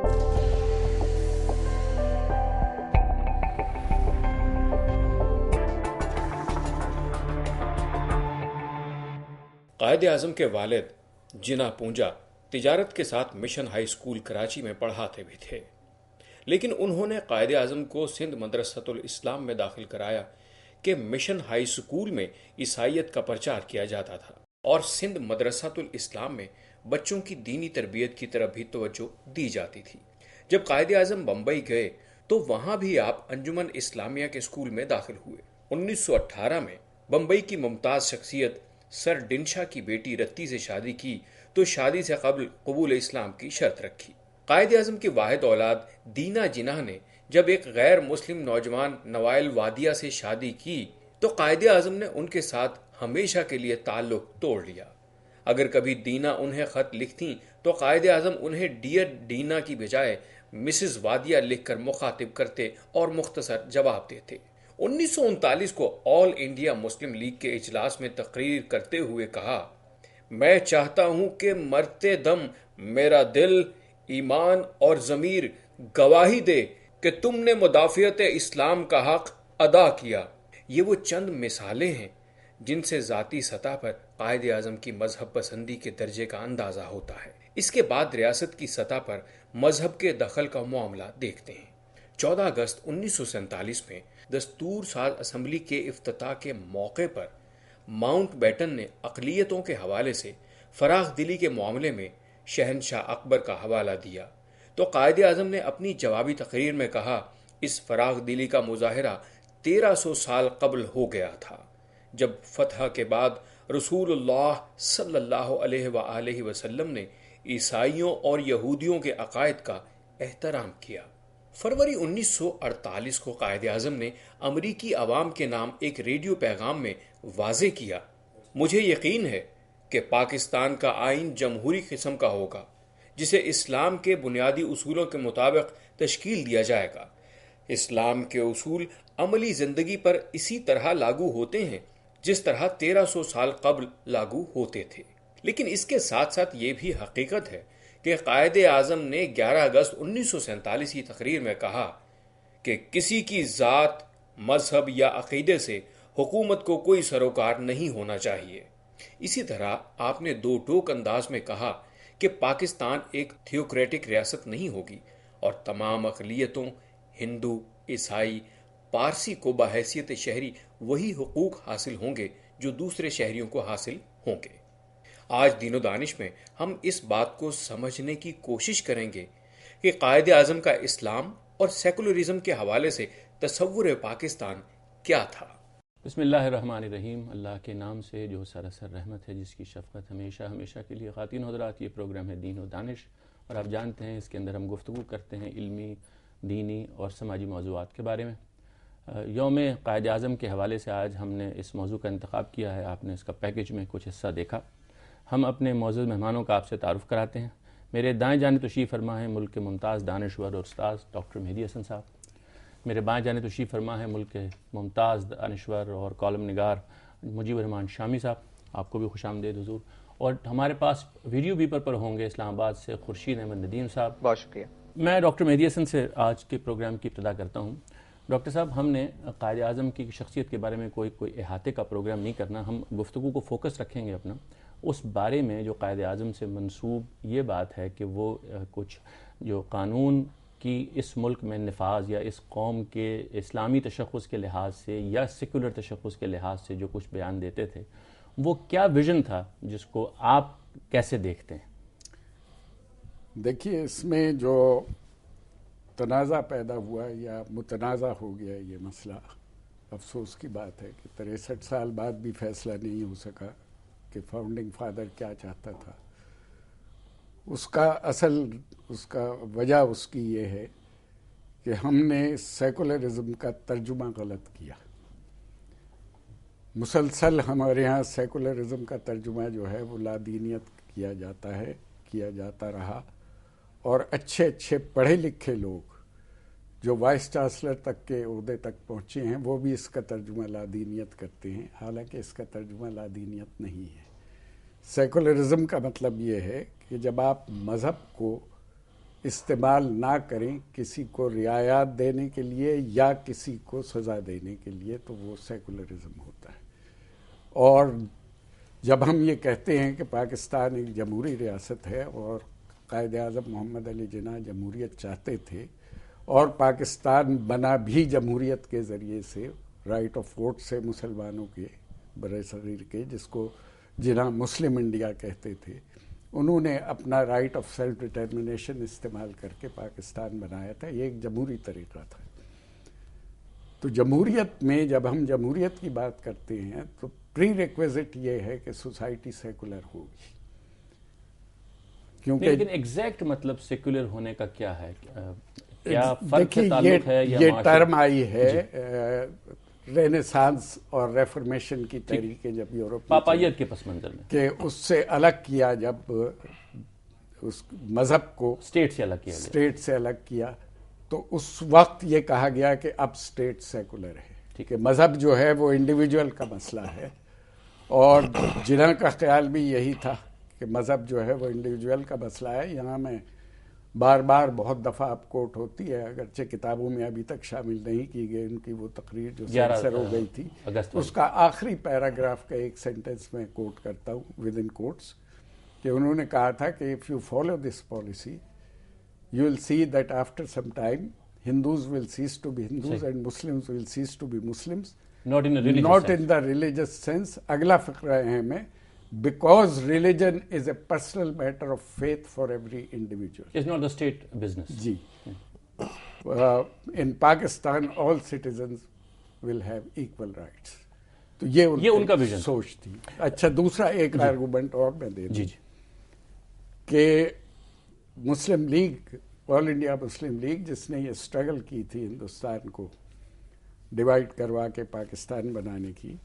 قائد اعظم کے والد جناح پونجا تجارت کے ساتھ مشن ہائی اسکول کراچی میں پڑھاتے بھی تھے، لیکن انہوں نے قائد اعظم کو سندھ مدرسۃ الاسلام میں داخل کرایا کہ مشن ہائی اسکول میں عیسائیت کا پرچار کیا جاتا تھا اور سندھ مدرسۃ الاسلام میں بچوں کی دینی تربیت کی طرف بھی توجہ دی جاتی تھی۔ جب قائد اعظم بمبئی گئے تو وہاں بھی آپ انجمن اسلامیہ کے اسکول میں داخل ہوئے۔ 1918 میں بمبئی کی ممتاز شخصیت سر ڈنشا کی بیٹی رتی سے شادی کی تو شادی سے قبل قبول اسلام کی شرط رکھی۔ قائد اعظم کی واحد اولاد دینا جناح نے جب ایک غیر مسلم نوجوان نوائل وادیہ سے شادی کی تو قائد اعظم نے ان کے ساتھ ہمیشہ کے لیے تعلق توڑ لیا۔ اگر کبھی دینا انہیں خط لکھتیں تو قائد اعظم انہیں ڈیئر دینا کی بجائے مسز وادیہ لکھ کر مخاطب کرتے اور مختصر جواب دیتے۔ 1939 کو آل انڈیا مسلم لیگ کے اجلاس میں تقریر کرتے ہوئے کہا، میں چاہتا ہوں کہ مرتے دم میرا دل، ایمان اور ضمیر گواہی دے کہ تم نے مدافعت اسلام کا حق ادا کیا۔ یہ وہ چند مثالیں ہیں جن سے ذاتی سطح پر قائد اعظم کی مذہب پسندی کے درجے کا اندازہ ہوتا ہے۔ اس کے بعد ریاست کی سطح پر مذہب کے دخل کا معاملہ دیکھتے ہیں۔ 14 اگست 1947 میں دستور ساز اسمبلی کے افتتاح کے موقع پر ماؤنٹ بیٹن نے اقلیتوں کے حوالے سے فراخ دلی کے معاملے میں شہنشاہ اکبر کا حوالہ دیا تو قائد اعظم نے اپنی جوابی تقریر میں کہا، اس فراخ دلی کا مظاہرہ 1300 سال قبل ہو گیا تھا، جب فتح کے بعد رسول اللہ صلی اللہ علیہ وآلہ وسلم نے عیسائیوں اور یہودیوں کے عقائد کا احترام کیا۔ فروری 1948 کو قائد اعظم نے امریکی عوام کے نام ایک ریڈیو پیغام میں واضح کیا، مجھے یقین ہے کہ پاکستان کا آئین جمہوری قسم کا ہوگا جسے اسلام کے بنیادی اصولوں کے مطابق تشکیل دیا جائے گا۔ اسلام کے اصول عملی زندگی پر اسی طرح لاگو ہوتے ہیں جس طرح 1300 سال قبل لاگو ہوتے تھے، لیکن اس کے ساتھ ساتھ یہ بھی حقیقت ہے کہ قائد اعظم نے 11 اگست 1947 کی تقریر میں کہا کہ کسی کی ذات، مذہب یا عقیدے سے حکومت کو کوئی سروکار نہیں ہونا چاہیے۔ اسی طرح آپ نے دو ٹوک انداز میں کہا کہ پاکستان ایک تھیوکریٹک ریاست نہیں ہوگی اور تمام اقلیتوں، ہندو، عیسائی، پارسی کو بحیثیت شہری وہی حقوق حاصل ہوں گے جو دوسرے شہریوں کو حاصل ہوں گے۔ آج دین و دانش میں ہم اس بات کو سمجھنے کی کوشش کریں گے کہ قائد اعظم کا اسلام اور سیکولرزم کے حوالے سے تصور پاکستان کیا تھا۔ بسم اللہ الرحمن الرحیم۔ اللہ کے نام سے جو سراسر رحمت ہے، جس کی شفقت ہمیشہ ہمیشہ کے لیے خواتین حضرات، یہ پروگرام ہے دین و دانش، اور آپ جانتے ہیں اس کے اندر ہم گفتگو کرتے ہیں علمی، دینی اور سماجی موضوعات کے بارے میں۔ یوم قائد اعظم کے حوالے سے آج ہم نے اس موضوع کا انتخاب کیا ہے۔ آپ نے اس کا پیکج میں کچھ حصہ دیکھا۔ ہم اپنے معزز مہمانوں کا آپ سے تعارف کراتے ہیں۔ میرے دائیں جانب تشریف فرما ہے ملک کے ممتاز دانشور اور استاد ڈاکٹر مہدی حسن صاحب۔ میرے بائیں جانب تشریف فرما ہے ملک کے ممتاز دانشور اور کالم نگار مجیب الرحمان شامی صاحب، آپ کو بھی خوش آمدید حضور۔ اور ہمارے پاس ویڈیو بیپر پر ہوں گے اسلام آباد سے خورشید احمد ندیم صاحب۔ بہت شکریہ۔ میں ڈاکٹر مہدی حسن سے آج کے پروگرام کی ابتدا کرتا ہوں۔ ڈاکٹر صاحب، ہم نے قائد اعظم کی شخصیت کے بارے میں کوئی احاطے کا پروگرام نہیں کرنا، ہم گفتگو کو فوکس رکھیں گے اپنا اس بارے میں جو قائد اعظم سے منسوب یہ بات ہے کہ وہ کچھ جو قانون کی اس ملک میں نفاذ یا اس قوم کے اسلامی تشخص کے لحاظ سے یا سیکولر تشخص کے لحاظ سے جو کچھ بیان دیتے تھے، وہ کیا ویژن تھا جس کو آپ کیسے دیکھتے ہیں؟ دیکھیے، اس میں جو تنازع پیدا ہوا یا متنازع ہو گیا یہ مسئلہ، افسوس کی بات ہے کہ 63 سال بعد بھی فیصلہ نہیں ہو سکا کہ فاؤنڈنگ فادر کیا چاہتا تھا۔ اس کا وجہ اس کی یہ ہے کہ ہم نے سیکولرزم کا ترجمہ غلط کیا۔ مسلسل ہمارے ہاں سیکولرزم کا ترجمہ جو ہے وہ لادینیت کیا جاتا رہا، اور اچھے پڑھے لکھے لوگ جو وائس چانسلر تک کے عہدے تک پہنچے ہیں وہ بھی اس کا ترجمہ لادینیت کرتے ہیں، حالانکہ اس کا ترجمہ لادینیت نہیں ہے۔ سیکولرزم کا مطلب یہ ہے کہ جب آپ مذہب کو استعمال نہ کریں کسی کو رعایات دینے کے لیے یا کسی کو سزا دینے کے لیے، تو وہ سیکولرزم ہوتا ہے۔ اور جب ہم یہ کہتے ہیں کہ پاکستان ایک جمہوری ریاست ہے اور قائد اعظم محمد علی جناح جمہوریت چاہتے تھے، اور پاکستان بنا بھی جمہوریت کے ذریعے سے، رائٹ آف ووٹ سے مسلمانوں کے، برِ صغیر کے، جس کو جناح مسلم انڈیا کہتے تھے، انہوں نے اپنا رائٹ آف سیلف ڈٹرمنیشن استعمال کر کے پاکستان بنایا تھا۔ یہ ایک جمہوری طریقہ تھا۔ تو جمہوریت میں جب ہم جمہوریت کی بات کرتے ہیں تو پری ریکویزٹ یہ ہے کہ سوسائٹی سیکولر ہوگی، کیونکہ لیکن ایگزیکٹ مطلب سیکولر ہونے کا کیا ہے؟ کیا فرق سے تعلق ہے؟ یہ ٹرم آئی ہے رینیسانس اور ریفارمیشن کی تحریکیں جب یورپ پاپائیت کے پس منظر میں، کہ اس سے الگ کیا، جب اس مذہب کو اسٹیٹ سے الگ کیا گیا، اسٹیٹ سے الگ کیا، تو اس وقت یہ کہا گیا کہ اب اسٹیٹ سیکولر ہے، کہ مذہب جو ہے وہ انڈیویجول کا مسئلہ ہے۔ اور جناح کا خیال بھی یہی تھا کہ مذہب جو ہے وہ انڈیویجول کا مسئلہ ہے۔ یہاں میں بار بار بہت دفعہ اب کوٹ ہوتی ہے، اگرچہ کتابوں میں ابھی تک شامل نہیں کی گئی ان کی وہ تقریر جو سینسر ہو گئی تھی، اس کا آخری پیراگراف کا ایک سینٹنس میں کوٹ کرتا ہوں ود ان کوٹس، کہ انہوں نے کہا تھا کہ if you follow this policy you will see that after some time Hindus will cease to be Hindus and Muslims will cease to be Muslims, not in a religious not sense. in the religious sense. اگلا فقرہ ہے میں because religion is a personal matter of faith for every individual. It's not the state business. G in Pakistan all citizens will have equal rights. تو یہ ان کا vision سوچ تھی۔ اچھا، دوسرا ایک آرگومنٹ اور میں دے دوں کہ مسلم لیگ، آل انڈیا مسلم لیگ، جس نے یہ اسٹرگل کی تھی ہندوستان کو ڈیوائڈ کروا کے پاکستان بنانے کی،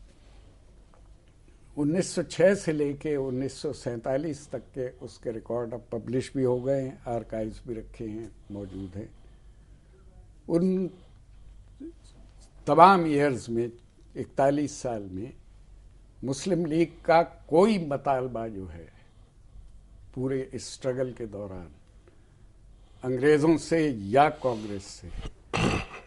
1906 سے لے کے 1947 تک کے اس کے ریکارڈ اب پبلش بھی ہو گئے ہیں، آرکائیوز بھی رکھے ہیں، موجود ہیں۔ ان تمام ایئرز میں 41 سال میں مسلم لیگ کا کوئی مطالبہ جو ہے پورے اسٹرگل کے دوران انگریزوں سے یا کانگریس سے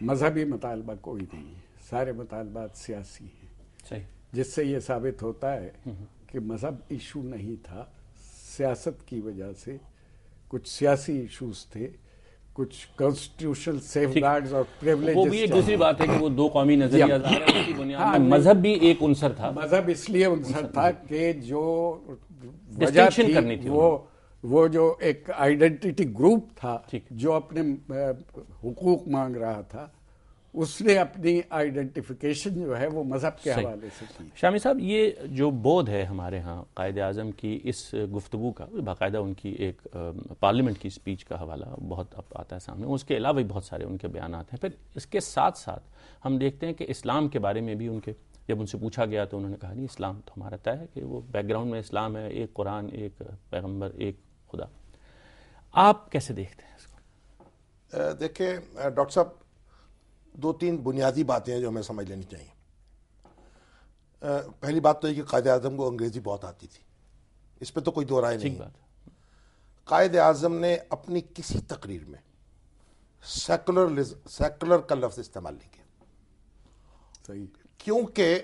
مذہبی مطالبہ کوئی نہیں ہے، سارے مطالبات سیاسی ہیں۔ صحیح، جس سے یہ ثابت ہوتا ہے کہ مذہب ایشو نہیں تھا، سیاست کی وجہ سے کچھ سیاسی ایشوز تھے، کچھ کانسٹیٹیوشنل سیف گارڈز اور پریولیجز۔ وہ بھی ایک دوسری بات ہے کہ وہ دو قومی نظریہ کی بنیاد میں مذہب بھی ایک عنصر تھا۔ مذہب اس لیے عنصر تھا کہ جو وجہ تھی وہ جو ایک آئیڈینٹی گروپ تھا جو اپنے حقوق مانگ رہا تھا، اس نے اپنی آئیڈینٹیفیکیشن جو ہے وہ مذہب کے حوالے سے کی۔ شامی صاحب، یہ جو بود ہے ہمارے ہاں قائد اعظم کی اس گفتگو کا، باقاعدہ ان کی ایک پارلیمنٹ کی اسپیچ کا حوالہ بہت اب آتا ہے سامنے، اس کے علاوہ بھی بہت سارے ان کے بیانات ہیں۔ پھر اس کے ساتھ ساتھ ہم دیکھتے ہیں کہ اسلام کے بارے میں بھی ان کے، جب ان سے پوچھا گیا تو انہوں نے کہا نہیں، اسلام تو ہمارا طے ہے کہ وہ بیک گراؤنڈ میں اسلام ہے، ایک قرآن، ایک پیغمبر، ایک خدا۔ آپ کیسے دیکھتے ہیں اس کو؟ دیکھیں ڈاکٹر صاحب، دو تین بنیادی باتیں ہیں جو ہمیں سمجھ لینی چاہیے۔ پہلی بات تو یہ کہ قائد اعظم کو انگریزی بہت آتی تھی، اس پہ تو کوئی دو رائے نہیں۔ قائد اعظم نے اپنی کسی تقریر میں سیکولر کا لفظ استعمال نہیں کیا، صحیح، کیونکہ،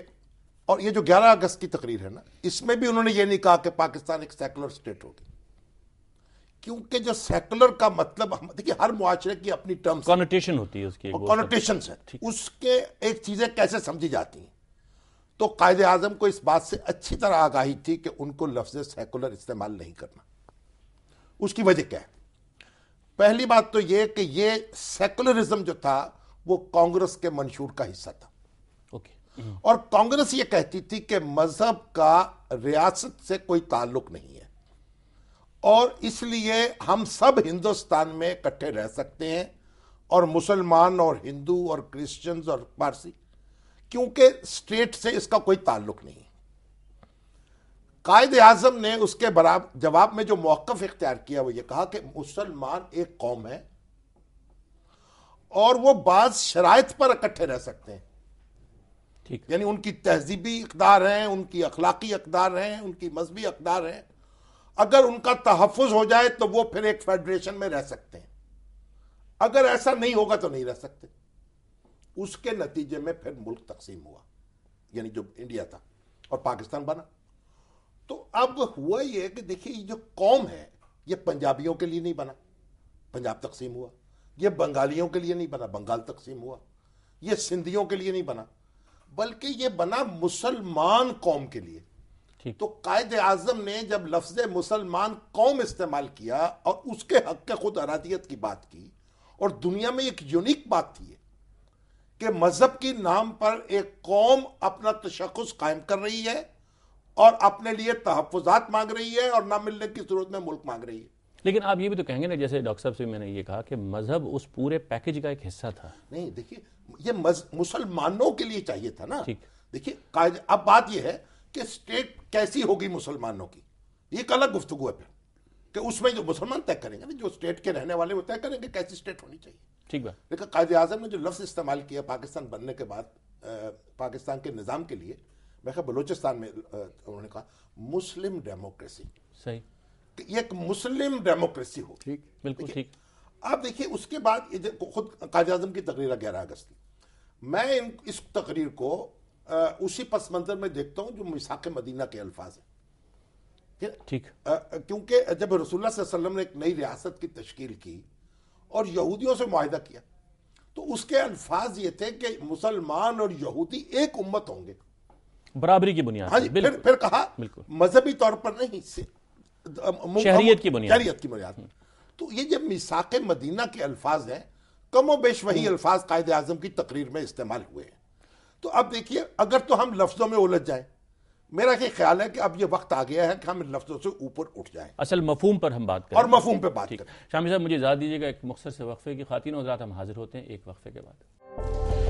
اور یہ جو 11 اگست کی تقریر ہے نا، اس میں بھی انہوں نے یہ نہیں کہا کہ پاکستان ایک سیکولر سٹیٹ ہوگی، کیونکہ جو سیکولر کا مطلب، دیکھیے ہر معاشرے کی اپنی ٹرمز کانوٹیشن ہوتی ہے، اس کی کانوٹیشنز ہیں، اس کے ایک چیزیں کیسے سمجھی جاتی ہیں۔ تو قائد اعظم کو اس بات سے اچھی طرح آگاہی تھی کہ ان کو لفظ سیکولر استعمال نہیں کرنا۔ اس کی وجہ کیا ہے؟ پہلی بات تو یہ کہ یہ سیکولرزم جو تھا وہ کانگریس کے منشور کا حصہ تھا، اور کانگریس یہ کہتی تھی کہ مذہب کا ریاست سے کوئی تعلق نہیں ہے، اور اس لیے ہم سب ہندوستان میں اکٹھے رہ سکتے ہیں، اور مسلمان اور ہندو اور کرسچنز اور پارسی، کیونکہ اسٹیٹ سے اس کا کوئی تعلق نہیں ہے۔ قائد اعظم نے اس کے جواب میں جو موقف اختیار کیا وہ یہ کہا کہ مسلمان ایک قوم ہے اور وہ بعض شرائط پر اکٹھے رہ سکتے ہیں، یعنی ان کی تہذیبی اقدار ہیں، ان کی اخلاقی اقدار ہیں، ان کی مذہبی اقدار ہیں، اگر ان کا تحفظ ہو جائے تو وہ پھر ایک فیڈریشن میں رہ سکتے ہیں۔ اگر ایسا نہیں ہوگا تو نہیں رہ سکتے. اس کے نتیجے میں پھر ملک تقسیم ہوا، یعنی جو انڈیا تھا اور پاکستان بنا. تو اب ہوا یہ کہ دیکھیے یہ جو قوم ہے یہ پنجابیوں کے لیے نہیں بنا، پنجاب تقسیم ہوا. یہ بنگالیوں کے لیے نہیں بنا، بنگال تقسیم ہوا. یہ سندھیوں کے لیے نہیں بنا، بلکہ یہ بنا مسلمان قوم کے لیے. تو قائد اعظم نے جب لفظ مسلمان قوم استعمال کیا اور اس کے حق کے خود ارادیت کی بات کی، اور دنیا میں ایک یونیک بات تھی کہ مذہب کی نام پر ایک قوم اپنا تشخص قائم کر رہی ہے اور اپنے لیے تحفظات مانگ رہی ہے اور نہ ملنے کی صورت میں ملک مانگ رہی ہے. لیکن آپ یہ بھی تو کہیں گے نا، جیسے ڈاکٹر صاحب سے میں نے یہ کہا کہ مذہب اس پورے پیکج کا ایک حصہ تھا. نہیں دیکھیے، یہ مسلمانوں کے لیے چاہیے تھا نا. دیکھیے اب بات یہ ہے کہ اسٹیٹ کیسی ہوگی مسلمانوں کی، یہ ایک الگ گفتگو ہے پھر، کہ اس میں جو مسلمان طے کریں گے نا، جو اسٹیٹ کے رہنے والے وہ طے کریں گے کیسی اسٹیٹ ہونی چاہیے. ٹھیک بات. لیکن قائد اعظم نے جو لفظ استعمال کیا پاکستان بننے کے بعد پاکستان کے نظام کے لیے، میں خیال بلوچستان میں انہوں نے کہا مسلم ڈیموکریسی. صحیح، یہ ایک مسلم ڈیموکریسی ہو. ٹھیک، بالکل ٹھیک. اب دیکھیے اس کے بعد خود قائد اعظم کی تقریر 11 اگست کی، میں اس تقریر کو اسی پس منظر میں دیکھتا ہوں جو میثاق مدینہ کے الفاظ ہیں. ٹھیک. کیونکہ جب رسول اللہ صلی اللہ علیہ وسلم نے ایک نئی ریاست کی تشکیل کی اور یہودیوں سے معاہدہ کیا، تو اس کے الفاظ یہ تھے کہ مسلمان اور یہودی ایک امت ہوں گے، برابری کی بنیاد. ہاں جی. پھر کہا مذہبی طور پر نہیں، شہریت کی بنیاد. تو یہ جب میثاق مدینہ کے الفاظ ہیں، کم و بیش وہی الفاظ قائد اعظم کی تقریر میں استعمال ہوئے ہیں. تو اب دیکھیے اگر تو ہم لفظوں میں الجھ جائیں، میرا یہ خیال ہے کہ اب یہ وقت آ گیا ہے کہ ہم ان لفظوں سے اوپر اٹھ جائیں، اصل مفہوم پر ہم بات کریں اور مفہوم پہ بات کریں. شامی صاحب مجھے اجازت دیجیے گا ایک مختصر سے وقفے کی. خواتین و حضرات ہم حاضر ہوتے ہیں ایک وقفے کے بعد.